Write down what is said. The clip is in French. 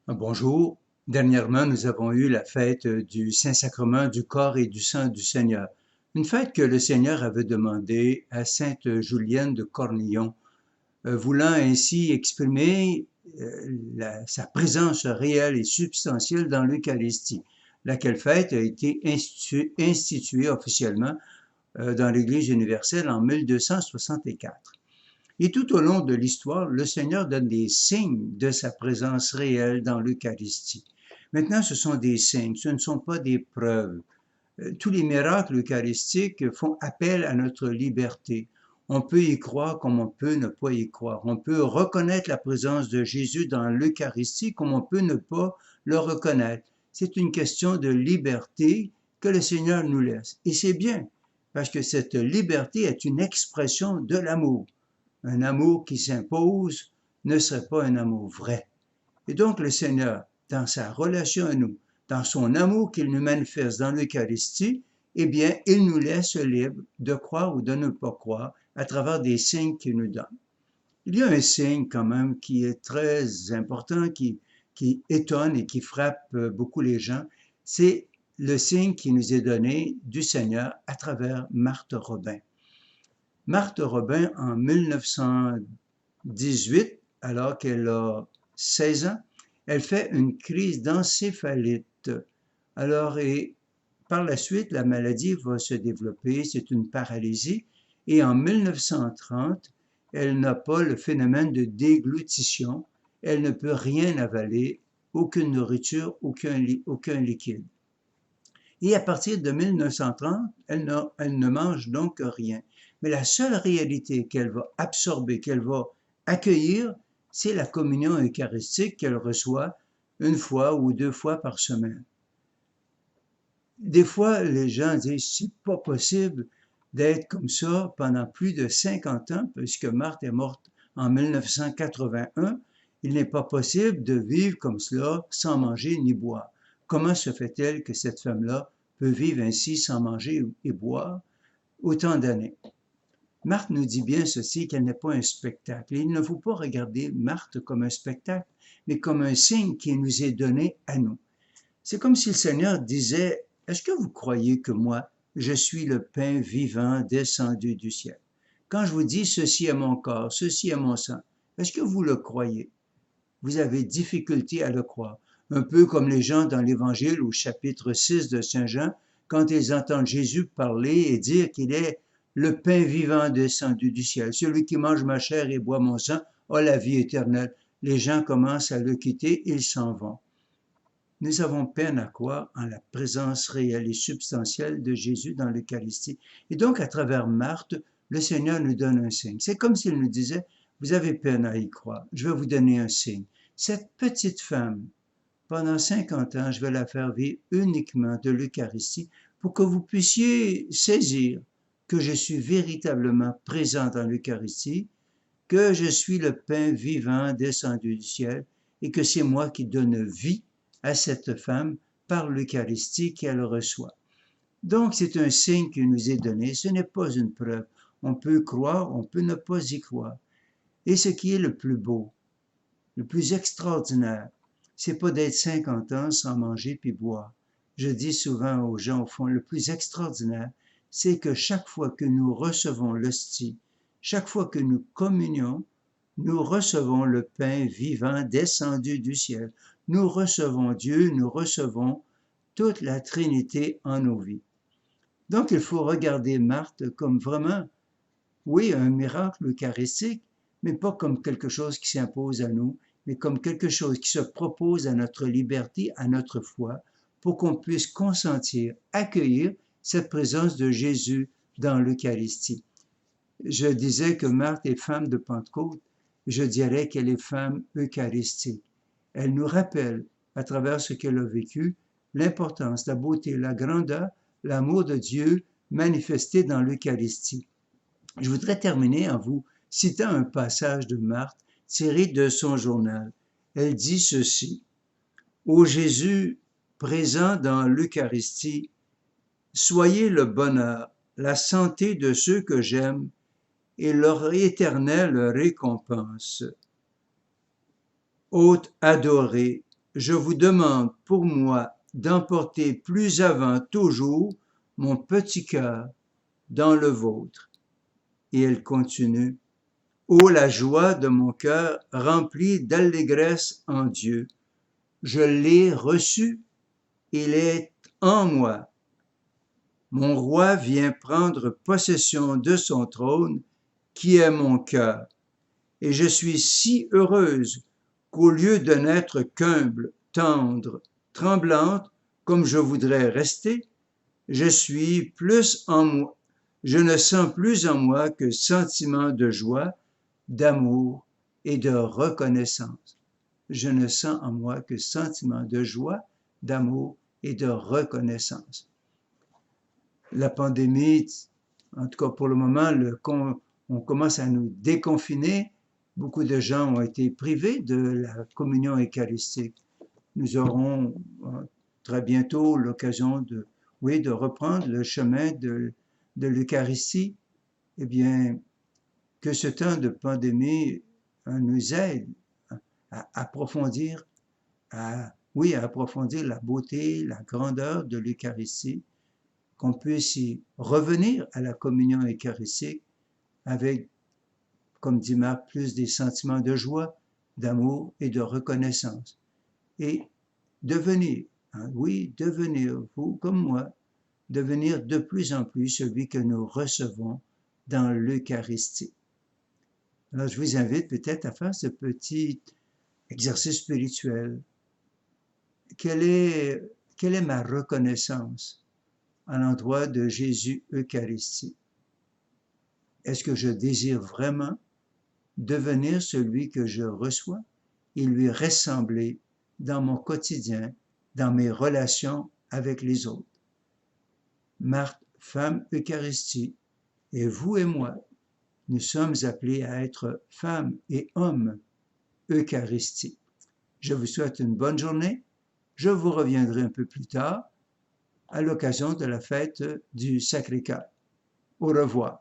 Bonjour. Dernièrement, nous avons eu la fête du Saint-Sacrement du corps et du sang du Seigneur. Une fête que le Seigneur avait demandée à Sainte Julienne de Cornillon, voulant ainsi exprimer sa présence réelle et substantielle dans l'Eucharistie, laquelle fête a été instituée officiellement dans l'Église universelle en 1264. Et tout au long de l'histoire, le Seigneur donne des signes de sa présence réelle dans l'Eucharistie. Maintenant, ce sont des signes, ce ne sont pas des preuves. Tous les miracles eucharistiques font appel à notre liberté. On peut y croire comme on peut ne pas y croire. On peut reconnaître la présence de Jésus dans l'Eucharistie comme on peut ne pas le reconnaître. C'est une question de liberté que le Seigneur nous laisse. Et c'est bien, parce que cette liberté est une expression de l'amour. Un amour qui s'impose ne serait pas un amour vrai. Et donc le Seigneur, dans sa relation à nous, dans son amour qu'il nous manifeste dans l'Eucharistie, eh bien, il nous laisse libres de croire ou de ne pas croire à travers des signes qu'il nous donne. Il y a un signe quand même qui est très important, qui étonne et qui frappe beaucoup les gens, c'est le signe qui nous est donné du Seigneur à travers Marthe Robin. Marthe Robin, en 1918, alors qu'elle a 16 ans, elle fait une crise d'encéphalite. Alors, et par la suite, la maladie va se développer, c'est une paralysie, et en 1930, elle n'a pas le phénomène de déglutition, elle ne peut rien avaler, aucune nourriture, aucun liquide. Et à partir de 1930, elle ne mange donc rien. Mais la seule réalité qu'elle va absorber, qu'elle va accueillir, c'est la communion eucharistique qu'elle reçoit une fois ou deux fois par semaine. Des fois, les gens disent, c'est pas possible d'être comme ça pendant plus de 50 ans, puisque Marthe est morte en 1981. Il n'est pas possible de vivre comme cela sans manger ni boire. Comment se fait-il que cette femme-là peut vivre ainsi sans manger et boire autant d'années? Marthe nous dit bien ceci, qu'elle n'est pas un spectacle. Et il ne faut pas regarder Marthe comme un spectacle, mais comme un signe qui nous est donné à nous. C'est comme si le Seigneur disait, est-ce que vous croyez que moi, je suis le pain vivant descendu du ciel? Quand je vous dis ceci est mon corps, ceci est mon sang, est-ce que vous le croyez? Vous avez difficulté à le croire. Un peu comme les gens dans l'Évangile au chapitre 6 de Saint Jean, quand ils entendent Jésus parler et dire qu'il est le pain vivant descendu du ciel. Celui qui mange ma chair et boit mon sang a la vie éternelle. Les gens commencent à le quitter, ils s'en vont. Nous avons peine à croire en la présence réelle et substantielle de Jésus dans l'Eucharistie. Et donc, à travers Marthe, le Seigneur nous donne un signe. C'est comme s'il nous disait, vous avez peine à y croire, je vais vous donner un signe. Cette petite femme, pendant 50 ans, je vais la faire vivre uniquement de l'Eucharistie pour que vous puissiez saisir que je suis véritablement présent dans l'Eucharistie, que je suis le pain vivant descendu du ciel et que c'est moi qui donne vie à cette femme par l'Eucharistie qu'elle reçoit. Donc, c'est un signe qui nous est donné, ce n'est pas une preuve. On peut croire, on peut ne pas y croire. Et ce qui est le plus beau, le plus extraordinaire, c'est pas d'être 50 ans sans manger puis boire. Je dis souvent aux gens, au fond, le plus extraordinaire, c'est que chaque fois que nous recevons l'hostie, chaque fois que nous communions, nous recevons le pain vivant descendu du ciel. Nous recevons Dieu, nous recevons toute la Trinité en nos vies. Donc, il faut regarder Marthe comme vraiment, oui, un miracle eucharistique, mais pas comme quelque chose qui s'impose à nous, mais comme quelque chose qui se propose à notre liberté, à notre foi, pour qu'on puisse consentir, accueillir cette présence de Jésus dans l'Eucharistie. Je disais que Marthe est femme de Pentecôte, je dirais qu'elle est femme eucharistique. Elle nous rappelle, à travers ce qu'elle a vécu, l'importance, la beauté, la grandeur, l'amour de Dieu manifesté dans l'Eucharistie. Je voudrais terminer en vous citant un passage de Marthe tiré de son journal. Elle dit ceci: Ô Jésus présent dans l'Eucharistie, soyez le bonheur, la santé de ceux que j'aime et leur éternelle récompense. Hôte adoré, je vous demande pour moi d'emporter plus avant toujours mon petit cœur dans le vôtre. Et elle continue. Ô la joie de mon cœur rempli d'allégresse en Dieu. Je l'ai reçu, il est en moi. Mon roi vient prendre possession de son trône, qui est mon cœur. Et je suis si heureuse qu'au lieu de n'être qu'humble, tendre, tremblante, comme je voudrais rester, je suis plus en moi, je ne sens plus en moi que sentiment de joie, d'amour et de reconnaissance. Je ne sens en moi que sentiment de joie, d'amour et de reconnaissance. La pandémie, en tout cas pour le moment, on commence à nous déconfiner. Beaucoup de gens ont été privés de la communion eucharistique. Nous aurons très bientôt l'occasion de reprendre le chemin de l'Eucharistie. Eh bien, que ce temps de pandémie nous aide à approfondir, à approfondir la beauté, la grandeur de l'Eucharistie, qu'on puisse y revenir à la communion eucharistique avec, comme dit Marc, plus des sentiments de joie, d'amour et de reconnaissance. Et devenir, devenir, vous comme moi, devenir de plus en plus celui que nous recevons dans l'Eucharistie. Alors, je vous invite peut-être à faire ce petit exercice spirituel. Quelle est ma reconnaissance à l'endroit de Jésus Eucharistie? Est-ce que je désire vraiment devenir celui que je reçois et lui ressembler dans mon quotidien, dans mes relations avec les autres? Marthe, femme Eucharistie, et vous et moi, nous sommes appelés à être femmes et hommes Eucharistie. Je vous souhaite une bonne journée. Je vous reviendrai un peu plus tard à l'occasion de la fête du Sacré-Cœur. Au revoir.